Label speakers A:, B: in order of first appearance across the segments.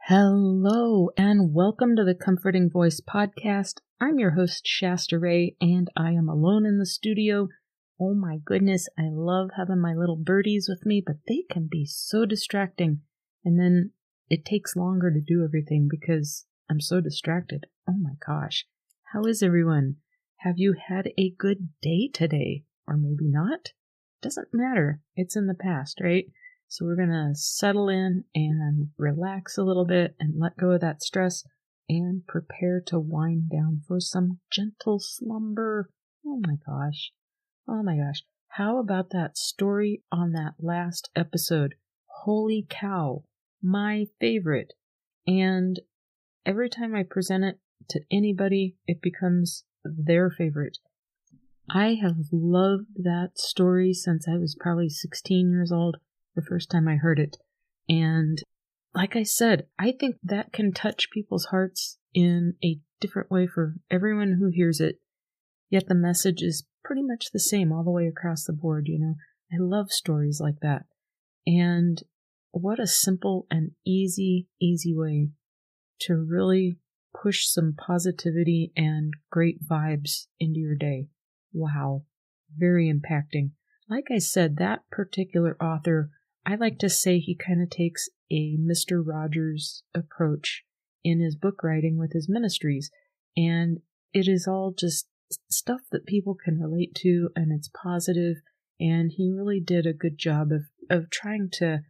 A: Hello, and welcome to the Comforting Voice podcast. I'm your host, Shasta Ray, and I am alone in the studio. Oh my goodness, I love having my little birdies with me, but they can be so distracting. And then it takes longer to do everything because I'm so distracted. Oh my gosh. How is everyone? Have you had a good day today? Or maybe not? Doesn't matter. It's in the past, right? So we're going to settle in and relax a little bit and let go of that stress and prepare to wind down for some gentle slumber. Oh my gosh. Oh my gosh. How about that story on that last episode? Holy cow. My favorite. And every time I present it to anybody, it becomes their favorite. I have loved that story since I was probably 16 years old. The first time I heard it. And like I said, I think that can touch people's hearts in a different way for everyone who hears it. Yet the message is pretty much the same all the way across the board, you know. I love stories like that. And what a simple and easy way to really push some positivity and great vibes into your day. Wow. Very impacting. Like I said, that particular author, I like to say he kind of takes a Mr. Rogers approach in his book writing with his ministries. And it is all just stuff that people can relate to, and it's positive. And he really did a good job of trying to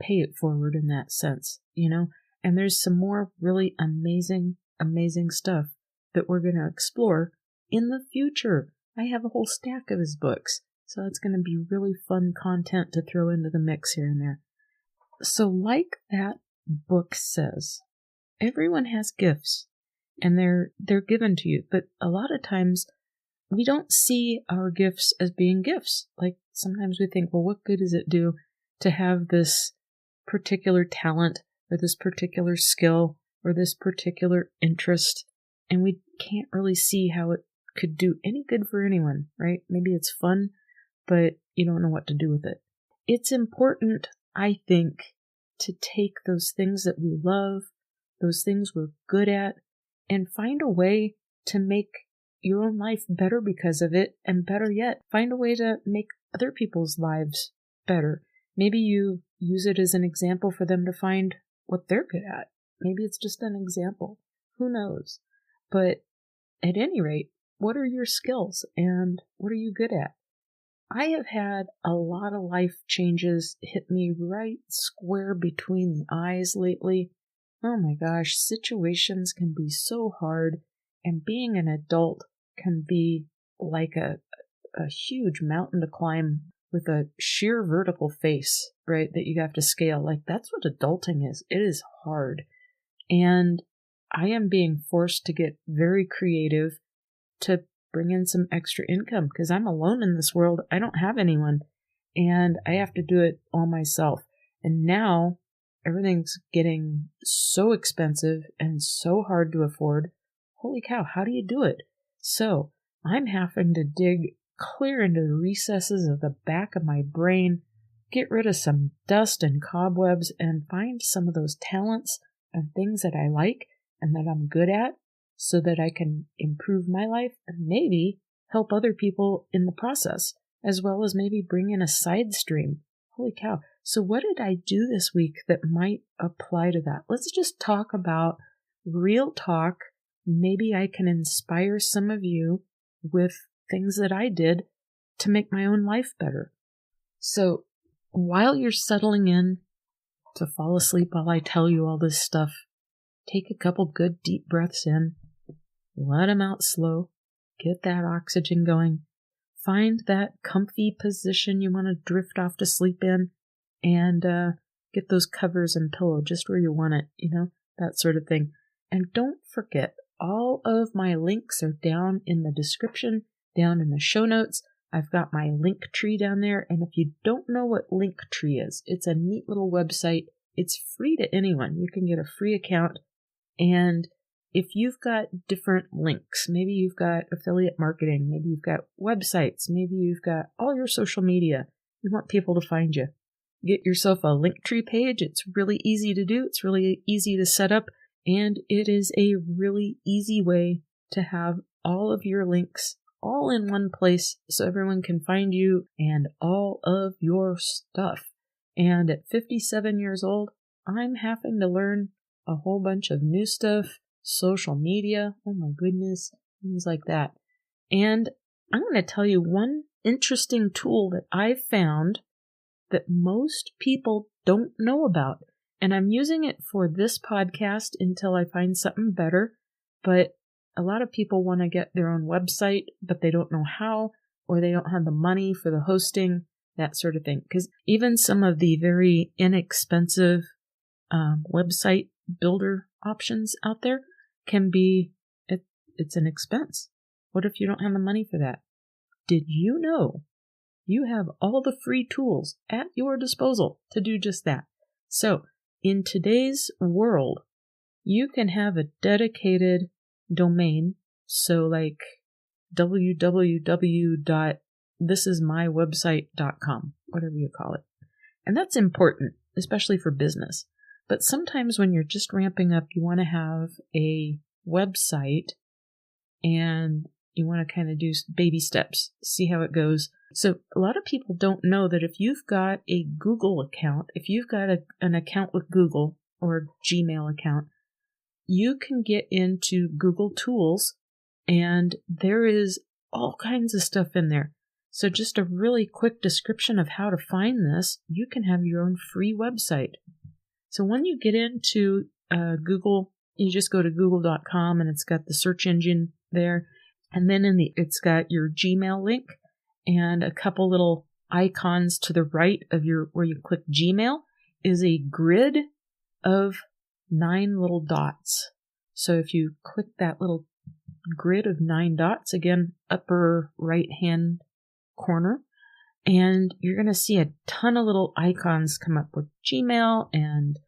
A: pay it forward in that sense, you know? And there's some more really amazing stuff that we're going to explore in the future. I have a whole stack of his books. So it's going to be really fun content to throw into the mix here and there. So like that book says, everyone has gifts and they're given to you. But a lot of times we don't see our gifts as being gifts. Like sometimes we think, well, what good does it do to have this particular talent or this particular skill or this particular interest? And we can't really see how it could do any good for anyone, right? Maybe it's fun, but you don't know what to do with it. It's important, I think, to take those things that we love, those things we're good at, and find a way to make your own life better because of it, and better yet, find a way to make other people's lives better. Maybe you use it as an example for them to find what they're good at. Maybe it's just an example. Who knows? But at any rate, what are your skills and what are you good at? I have had a lot of life changes hit me right square between the eyes lately. Oh my gosh, situations can be so hard, and being an adult can be like a huge mountain to climb with a sheer vertical face, right, that you have to scale. Like, that's what adulting is. It is hard. And I am being forced to get very creative to bring in some extra income because I'm alone in this world. I don't have anyone and I have to do it all myself. And now everything's getting so expensive and so hard to afford. Holy cow, how do you do it? So I'm having to dig clear into the recesses of the back of my brain, get rid of some dust and cobwebs, and find some of those talents and things that I like and that I'm good at, so that I can improve my life and maybe help other people in the process, as well as maybe bring in a side stream. Holy cow. So what did I do this week that might apply to that? Let's just talk about real talk. Maybe I can inspire some of you with things that I did to make my own life better. So while you're settling in to fall asleep while I tell you all this stuff, take a couple good deep breaths in. Let them out slow. Get that oxygen going. Find that comfy position you want to drift off to sleep in, and get those covers and pillow just where you want it, you know, that sort of thing. And don't forget, all of my links are down in the description, down in the show notes. I've got my link tree down there, and if you don't know what link tree is, it's a neat little website. It's free to anyone. You can get a free account, and if you've got different links, maybe you've got affiliate marketing, maybe you've got websites, maybe you've got all your social media, you want people to find you, get yourself a Linktree page. It's really easy to do. It's really easy to set up. And it is a really easy way to have all of your links all in one place so everyone can find you and all of your stuff. And at 57 years old, I'm having to learn a whole bunch of new stuff, social media, oh my goodness, things like that. And I'm going to tell you one interesting tool that I've found that most people don't know about. And I'm using it for this podcast until I find something better. But a lot of people want to get their own website, but they don't know how, or they don't have the money for the hosting, that sort of thing. Because even some of the very inexpensive website builder options out there can be, it's an expense. What if you don't have the money for that? Did you know you have all the free tools at your disposal to do just that? So in today's world, you can have a dedicated domain. So like www.thisismywebsite.com, whatever you call it. And that's important, especially for business. But sometimes when you're just ramping up, you want to have a website and you want to kind of do baby steps, see how it goes. So a lot of people don't know that if you've got a Google account, if you've got an account with Google or a Gmail account, you can get into Google Tools and there is all kinds of stuff in there. So just a really quick description of how to find this, you can have your own free website. So when you get into Google, you just go to google.com and it's got the search engine there. And then it's got your Gmail link and a couple little icons to the right of where you click Gmail is a grid of 9 little dots. So if you click that little grid of 9 dots, again, upper right hand corner, and you're going to see a ton of little icons come up with Gmail and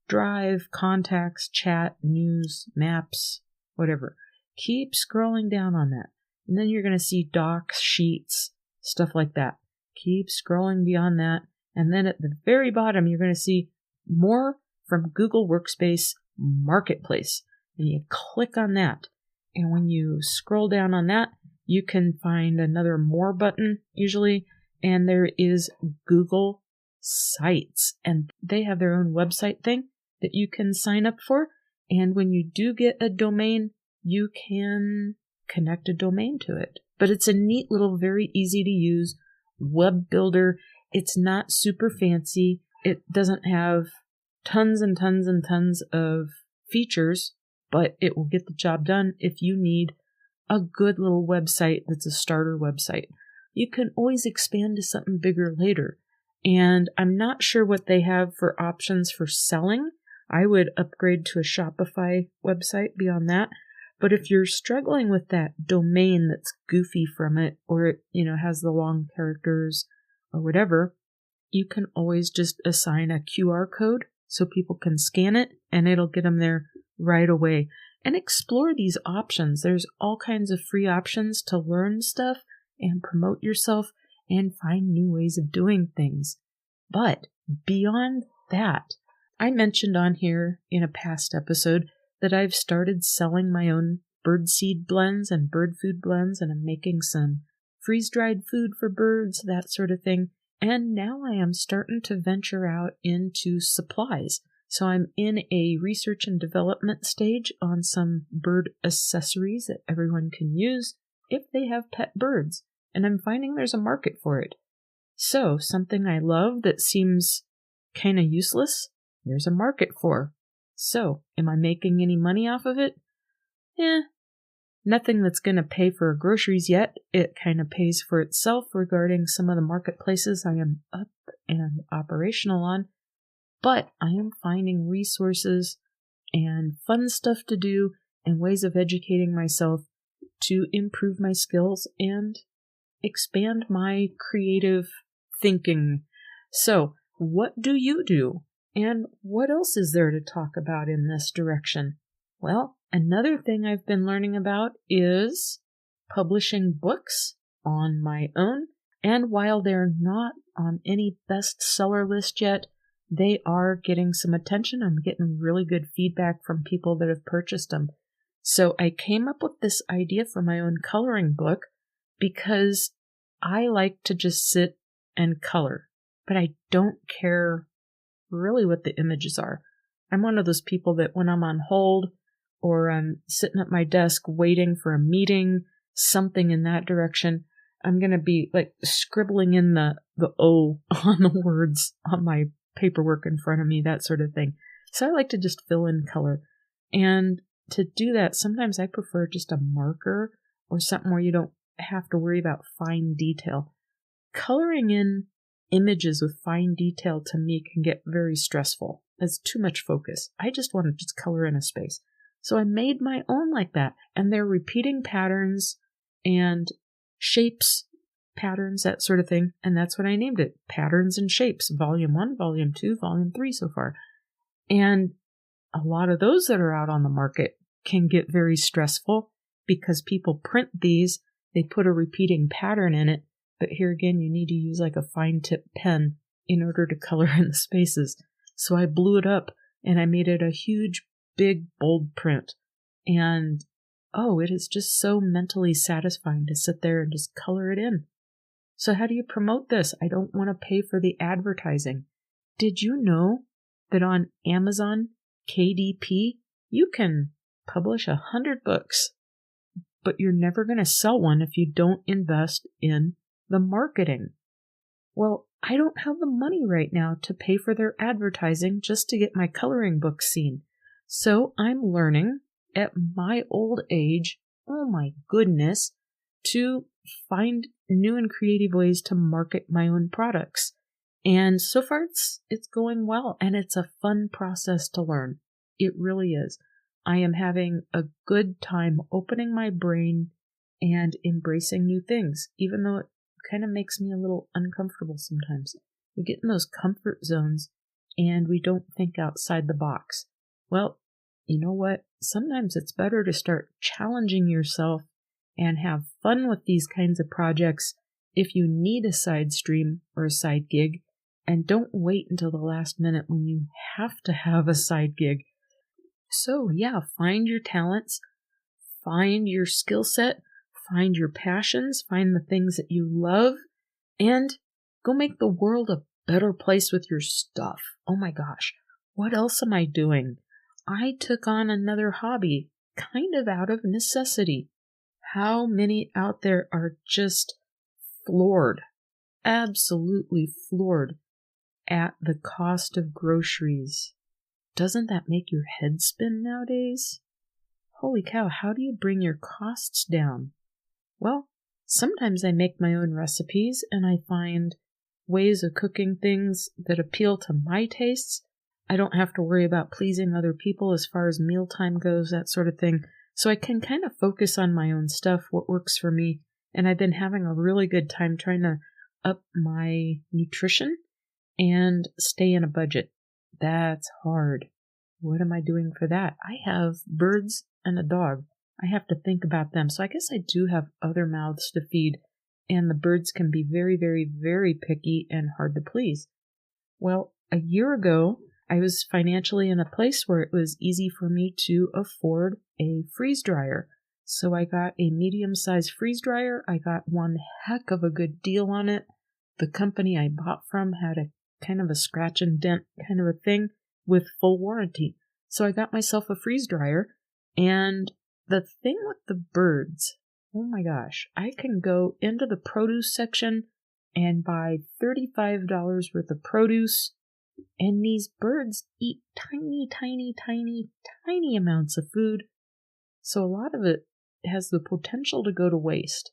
A: Drive, contacts, chat, news, maps, whatever. Keep scrolling down on that. And then you're going to see docs, sheets, stuff like that. Keep scrolling beyond that. And then at the very bottom, you're going to see more from Google Workspace Marketplace. And you click on that. And when you scroll down on that, you can find another more button usually. And there is Google Sites. And they have their own website thing that you can sign up for. And when you do get a domain, you can connect a domain to it. But it's a neat little, very easy to use web builder. It's not super fancy. It doesn't have tons and tons and tons of features, but it will get the job done if you need a good little website that's a starter website. You can always expand to something bigger later. And I'm not sure what they have for options for selling. I would upgrade to a Shopify website beyond that. But if you're struggling with that domain that's goofy from it, or it, has the long characters or whatever, you can always just assign a QR code so people can scan it and it'll get them there right away. And explore these options. There's all kinds of free options to learn stuff and promote yourself and find new ways of doing things. But beyond that, I mentioned on here in a past episode that I've started selling my own birdseed blends and bird food blends, and I'm making some freeze-dried food for birds, that sort of thing. And now I am starting to venture out into supplies. So I'm in a research and development stage on some bird accessories that everyone can use if they have pet birds. And I'm finding there's a market for it. So something I love that seems kind of useless, there's a market for. So, am I making any money off of it? Nothing that's going to pay for groceries yet. It kind of pays for itself regarding some of the marketplaces I am up and operational on. But I am finding resources and fun stuff to do and ways of educating myself to improve my skills and expand my creative thinking. So, what do you do? And what else is there to talk about in this direction? Well, another thing I've been learning about is publishing books on my own And while they're not on any bestseller list yet, they are getting some attention. I'm getting really good feedback from people that have purchased them. So I came up with this idea for my own coloring book because I like to just sit and color, but I don't care really what the images are. I'm one of those people that when I'm on hold or I'm sitting at my desk waiting for a meeting, something in that direction, I'm going to be like scribbling in the O on the words on my paperwork in front of me, that sort of thing. So I like to just fill in color. And to do that, sometimes I prefer just a marker or something where you don't have to worry about fine detail. Coloring in images with fine detail to me can get very stressful. It's too much focus. I just want to just color in a space. So I made my own like that. And they're repeating patterns and shapes, patterns, that sort of thing. And that's what I named it. Patterns and Shapes, Volume 1, Volume 2, Volume 3 so far. And a lot of those that are out on the market can get very stressful because people print these, they put a repeating pattern in it. But here again, you need to use like a fine tip pen in order to color in the spaces. So I blew it up and I made it a huge, big, bold print. And it is just so mentally satisfying to sit there and just color it in. So how do you promote this? I don't want to pay for the advertising. Did you know that on Amazon KDP, you can publish 100 books, but you're never going to sell one if you don't invest in the marketing? Well, I don't have the money right now to pay for their advertising just to get my coloring book seen. So I'm learning at my old age, oh my goodness, to find new and creative ways to market my own products. And so far it's going well, and it's a fun process to learn. It really is. I am having a good time opening my brain and embracing new things, even though it kind of makes me a little uncomfortable sometimes. We get in those comfort zones and we don't think outside the box. Well, you know what? Sometimes it's better to start challenging yourself and have fun with these kinds of projects if you need a side stream or a side gig, and don't wait until the last minute when you have to have a side gig. So yeah, find your talents, find your skill set, find your passions, find the things that you love, and go make the world a better place with your stuff. Oh my gosh, what else am I doing? I took on another hobby, kind of out of necessity. How many out there are just floored, absolutely floored at the cost of groceries? Doesn't that make your head spin nowadays? Holy cow, how do you bring your costs down? Well, sometimes I make my own recipes and I find ways of cooking things that appeal to my tastes. I don't have to worry about pleasing other people as far as mealtime goes, that sort of thing. So I can kind of focus on my own stuff, what works for me. And I've been having a really good time trying to up my nutrition and stay in a budget. That's hard. What am I doing for that? I have birds and a dog. I have to think about them. So I guess I do have other mouths to feed, and the birds can be very, very, very picky and hard to please. Well, a year ago, I was financially in a place where it was easy for me to afford a freeze dryer. So I got a medium-sized freeze dryer. I got one heck of a good deal on it. The company I bought from had a kind of a scratch and dent kind of a thing with full warranty. So I got myself a freeze dryer, and the thing with the birds, oh my gosh, I can go into the produce section and buy $35 worth of produce, and these birds eat tiny, tiny, tiny, tiny amounts of food. So a lot of it has the potential to go to waste.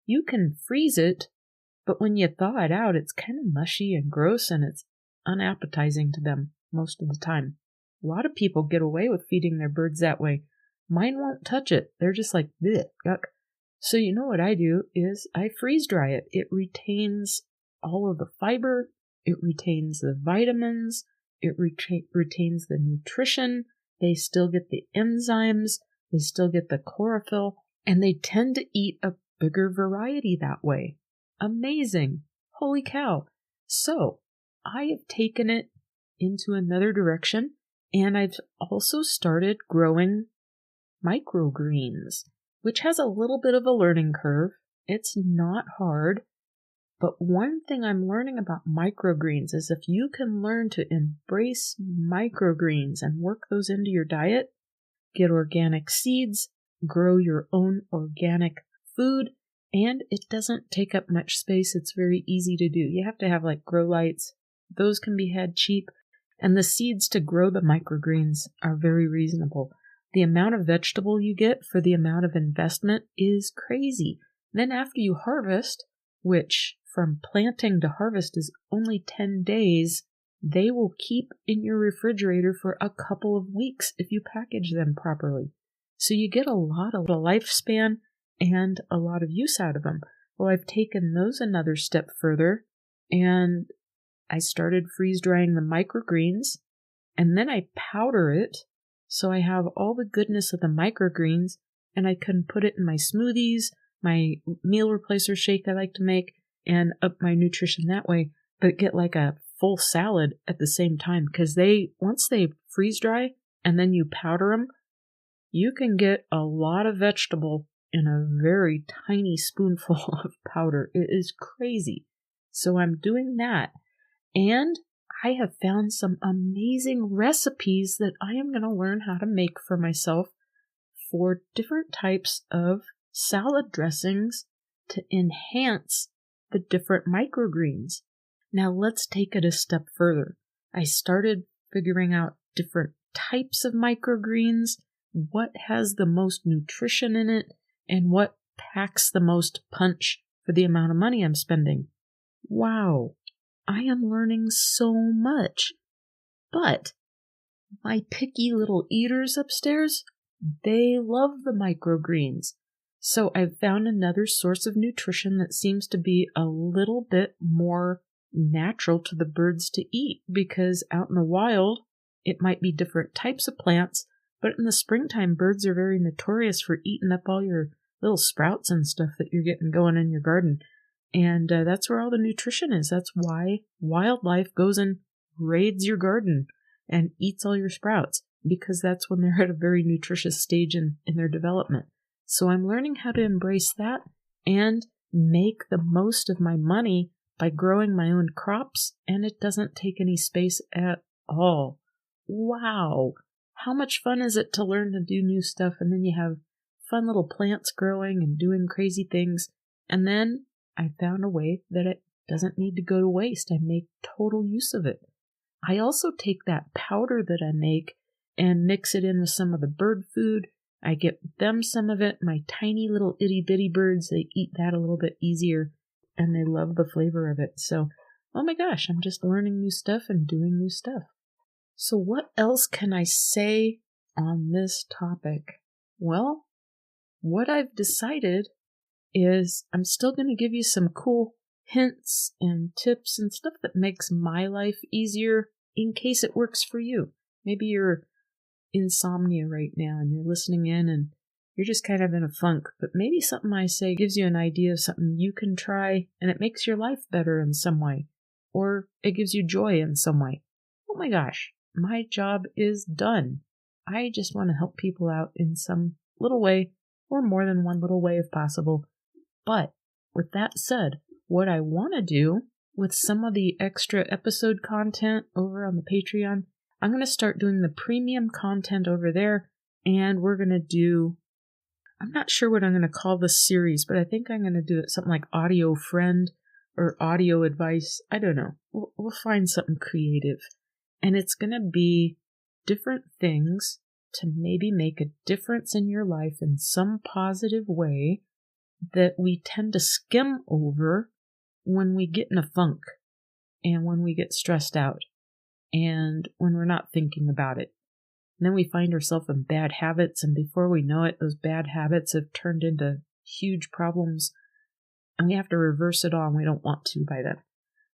A: You can freeze it, but when you thaw it out, it's kind of mushy and gross, and it's unappetizing to them most of the time. A lot of people get away with feeding their birds that way. Mine won't touch it. They're just like, bleh, yuck. So you know what I do is I freeze dry it. It retains all of the fiber. It retains the vitamins. It retains the nutrition. They still get the enzymes. They still get the chlorophyll. And they tend to eat a bigger variety that way. Amazing. Holy cow. So I have taken it into another direction, and I've also started growing microgreens, which has a little bit of a learning curve. It's not hard, but one thing I'm learning about microgreens is if you can learn to embrace microgreens and work those into your diet, get organic seeds, grow your own organic food, and it doesn't take up much space. It's very easy to do. You have to have like grow lights. Those can be had cheap. And the seeds to grow the microgreens are very reasonable. The amount of vegetable you get for the amount of investment is crazy. Then after you harvest, which from planting to harvest is only 10 days, they will keep in your refrigerator for a couple of weeks if you package them properly. So you get a lot of lifespan and a lot of use out of them. Well, I've taken those another step further, and I started freeze drying the microgreens, and then I powder it so I have all the goodness of the microgreens, and I can put it in my smoothies, my meal replacer shake I like to make, and up my nutrition that way, but get like a full salad at the same time, because once they freeze dry and then you powder them, you can get a lot of vegetable in a very tiny spoonful of powder. It is crazy. So I'm doing that. And I have found some amazing recipes that I am going to learn how to make for myself for different types of salad dressings to enhance the different microgreens. Now let's take it a step further. I started figuring out different types of microgreens, what has the most nutrition in it, and what packs the most punch for the amount of money I'm spending. Wow, I am learning so much. But my picky little eaters upstairs, they love the microgreens. So I've found another source of nutrition that seems to be a little bit more natural to the birds to eat, because out in the wild, it might be different types of plants, but in the springtime, birds are very notorious for eating up all your little sprouts and stuff that you're getting going in your garden. And that's where all the nutrition is. That's why wildlife goes and raids your garden and eats all your sprouts, because that's when they're at a very nutritious stage in their development. So I'm learning how to embrace that and make the most of my money by growing my own crops, and it doesn't take any space at all. Wow! How much fun is it to learn to do new stuff, and then you have fun little plants growing and doing crazy things, and then I found a way that it doesn't need to go to waste. I make total use of it. I also take that powder that I make and mix it in with some of the bird food. I get them some of it. My tiny little itty bitty birds, they eat that a little bit easier, and they love the flavor of it. So, oh my gosh, I'm just learning new stuff and doing new stuff. So what else can I say on this topic? Well, what I've decided is I'm still going to give you some cool hints and tips and stuff that makes my life easier in case it works for you. Maybe you're insomnia right now and you're listening in and you're just kind of in a funk, but maybe something I say gives you an idea of something you can try and it makes your life better in some way, or it gives you joy in some way. Oh my gosh, my job is done. I just want to help people out in some little way, or more than one little way if possible. But with that said, what I want to do with some of the extra episode content over on the Patreon, I'm going to start doing the premium content over there, and we're going to do, I'm not sure what I'm going to call this series, but I think I'm going to do it something like Audio Friend or Audio Advice. I don't know. We'll find something creative. And it's going to be different things to maybe make a difference in your life in some positive way that we tend to skim over when we get in a funk and when we get stressed out and when we're not thinking about it. And then we find ourselves in bad habits, and before we know it, those bad habits have turned into huge problems, and we have to reverse it all, and we don't want to by then.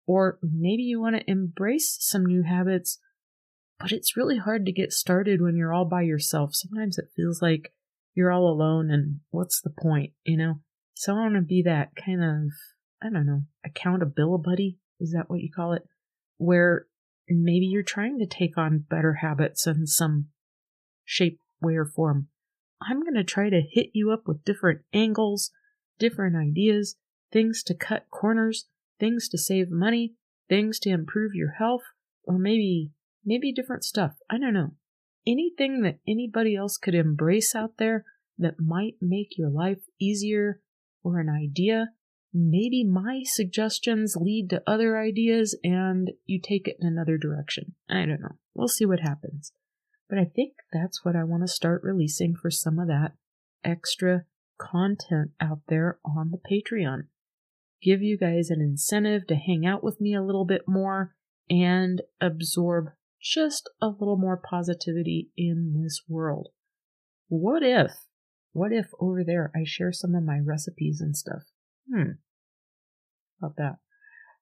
A: Or maybe you want to embrace some new habits, but it's really hard to get started when you're all by yourself. Sometimes it feels like you're all alone, and what's the point, you know? So I want to be that kind of I don't know, accountability. Is that what you call it? Where maybe you're trying to take on better habits in some shape, way, or form. I'm going to try to hit you up with different angles, different ideas, things to cut corners, things to save money, things to improve your health, or maybe different stuff. I don't know. Anything that anybody else could embrace out there that might make your life easier, or an idea. Maybe my suggestions lead to other ideas and you take it in another direction. I don't know. We'll see what happens. But I think that's what I want to start releasing for some of that extra content out there on the Patreon. Give you guys an incentive to hang out with me a little bit more and absorb just a little more positivity in this world. What if over there I share some of my recipes and stuff? About that.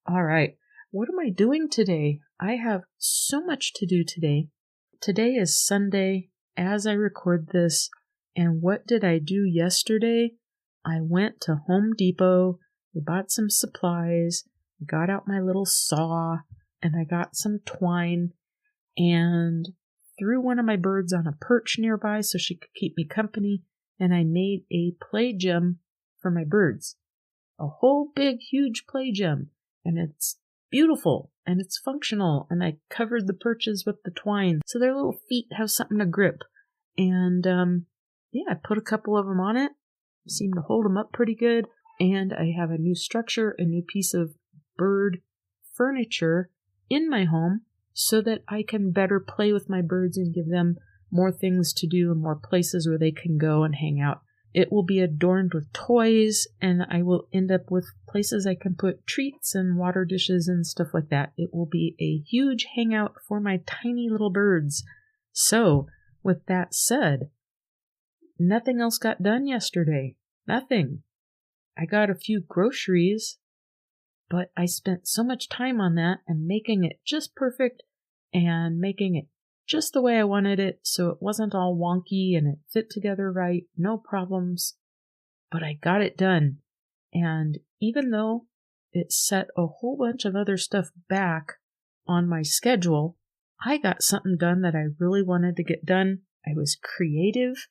A: All right. What am I doing today? I have so much to do today. Today is Sunday as I record this. And what did I do yesterday? I went to Home Depot. I bought some supplies. I got out my little saw and I got some twine and threw one of my birds on a perch nearby so she could keep me company. And I made a play gym for my birds. A whole big, huge play gym. And it's beautiful and it's functional. And I covered the perches with the twine so their little feet have something to grip. And I put a couple of them on it. Seemed to hold them up pretty good. And I have a new structure, a new piece of bird furniture in my home so that I can better play with my birds and give them more things to do and more places where they can go and hang out. It will be adorned with toys, and I will end up with places I can put treats and water dishes and stuff like that. It will be a huge hangout for my tiny little birds. So, with that said, nothing else got done yesterday. Nothing. I got a few groceries, but I spent so much time on that and making it just perfect and making it just the way I wanted it so it wasn't all wonky and it fit together right, no problems. But I got it done. And even though it set a whole bunch of other stuff back on my schedule, I got something done that I really wanted to get done. I was creative.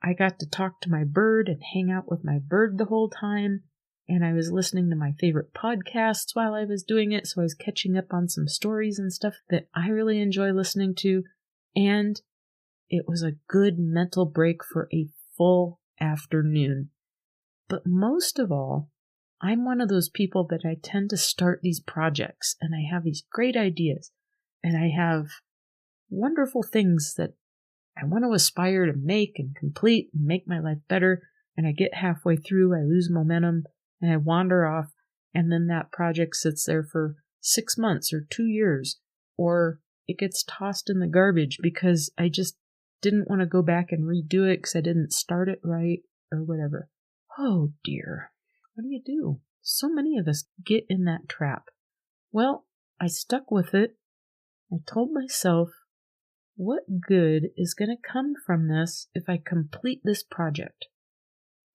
A: I got to talk to my bird and hang out with my bird the whole time. And I was listening to my favorite podcasts while I was doing it, so I was catching up on some stories and stuff that I really enjoy listening to. And it was a good mental break for a full afternoon. But most of all, I'm one of those people that I tend to start these projects, and I have these great ideas, and I have wonderful things that I want to aspire to make and complete and make my life better. And I get halfway through, I lose momentum, and I wander off, and then that project sits there for 6 months or 2 years, or it gets tossed in the garbage because I just didn't want to go back and redo it because I didn't start it right or whatever. Oh dear. What do you do? So many of us get in that trap. Well, I stuck with it. I told myself, what good is going to come from this if I complete this project?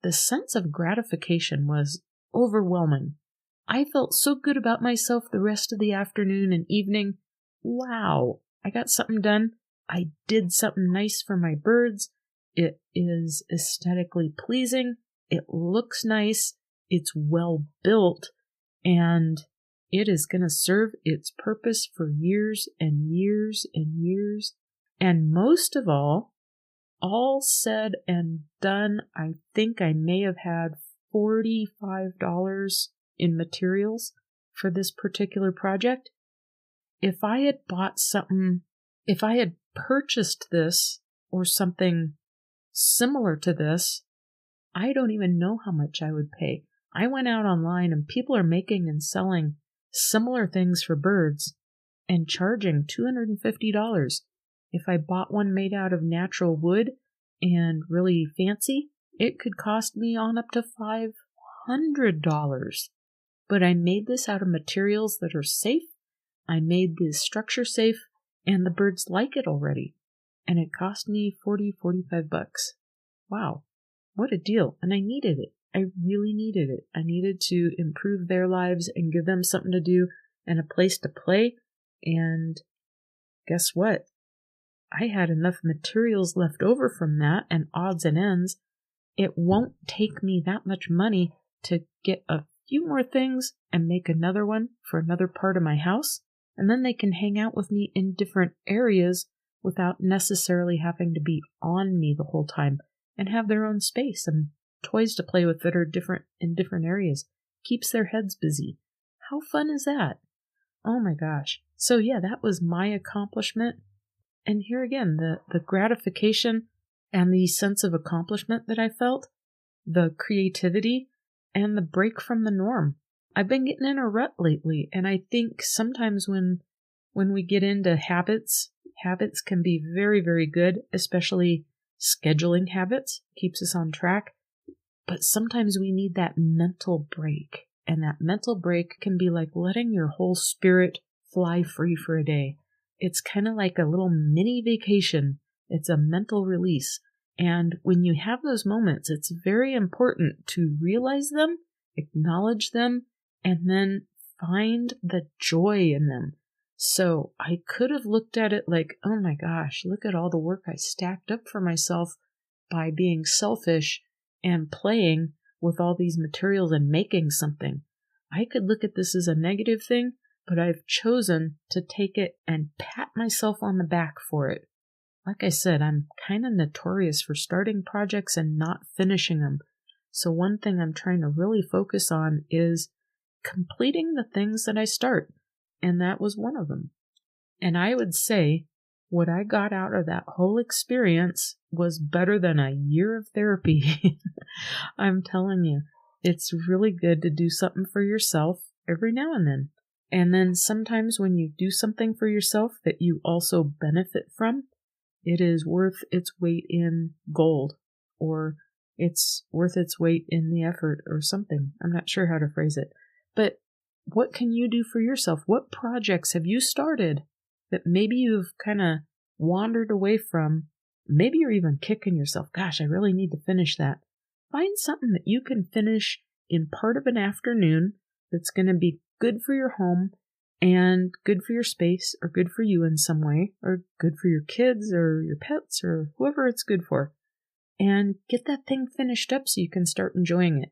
A: The sense of gratification was overwhelming. I felt so good about myself the rest of the afternoon and evening. Wow, I got something done. I did something nice for my birds. It is aesthetically pleasing. It looks nice. It's well built. And it is going to serve its purpose for years and years and years. And most of all said and done, I think I may have had $45 in materials for this particular project. If I had purchased this or something similar to this, I don't even know how much I would pay. I went out online and people are making and selling similar things for birds and charging $250. If I bought one made out of natural wood and really fancy, it could cost me on up to $500. But I made this out of materials that are safe. I made the structure safe, and the birds like it already. And it cost me $45. Wow, what a deal. And I needed it. I really needed it. I needed to improve their lives and give them something to do and a place to play. And guess what? I had enough materials left over from that and odds and ends. It won't take me that much money to get a few more things and make another one for another part of my house. And then they can hang out with me in different areas without necessarily having to be on me the whole time and have their own space and toys to play with that are different in different areas. Keeps their heads busy. How fun is that? Oh my gosh. So yeah, that was my accomplishment. And here again, the gratification and the sense of accomplishment that I felt, the creativity, and the break from the norm. I've been getting in a rut lately, and I think sometimes when we get into habits can be very, very good, especially scheduling habits, keeps us on track. But sometimes we need that mental break, and that mental break can be like letting your whole spirit fly free for a day. It's kind of like a little mini vacation. It's a mental release. And when you have those moments, it's very important to realize them, acknowledge them, and then find the joy in them. So I could have looked at it like, oh my gosh, look at all the work I stacked up for myself by being selfish and playing with all these materials and making something. I could look at this as a negative thing, but I've chosen to take it and pat myself on the back for it. Like I said, I'm kind of notorious for starting projects and not finishing them. So one thing I'm trying to really focus on is completing the things that I start. And that was one of them. And I would say what I got out of that whole experience was better than a year of therapy. I'm telling you, it's really good to do something for yourself every now and then. And then sometimes when you do something for yourself that you also benefit from, it is worth its weight in gold, or it's worth its weight in the effort or something. I'm not sure how to phrase it. But what can you do for yourself? What projects have you started that maybe you've kind of wandered away from? Maybe you're even kicking yourself. Gosh, I really need to finish that. Find something that you can finish in part of an afternoon that's going to be good for your home and good for your space, or good for you in some way, or good for your kids or your pets or whoever it's good for. And get that thing finished up so you can start enjoying it.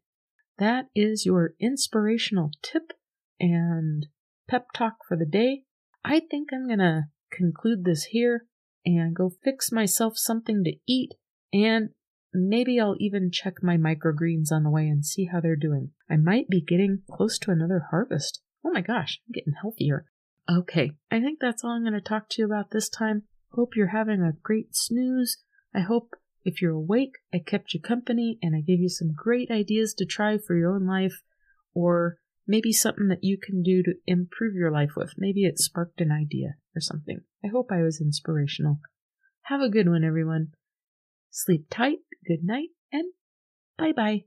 A: That is your inspirational tip and pep talk for the day. I think I'm going to conclude this here and go fix myself something to eat, and maybe I'll even check my microgreens on the way and see how they're doing. I might be getting close to another harvest. Oh my gosh, I'm getting healthier. Okay, I think that's all I'm going to talk to you about this time. Hope you're having a great snooze. I hope if you're awake, I kept you company and I gave you some great ideas to try for your own life, or maybe something that you can do to improve your life with. Maybe it sparked an idea or something. I hope I was inspirational. Have a good one, everyone. Sleep tight, good night, and bye-bye.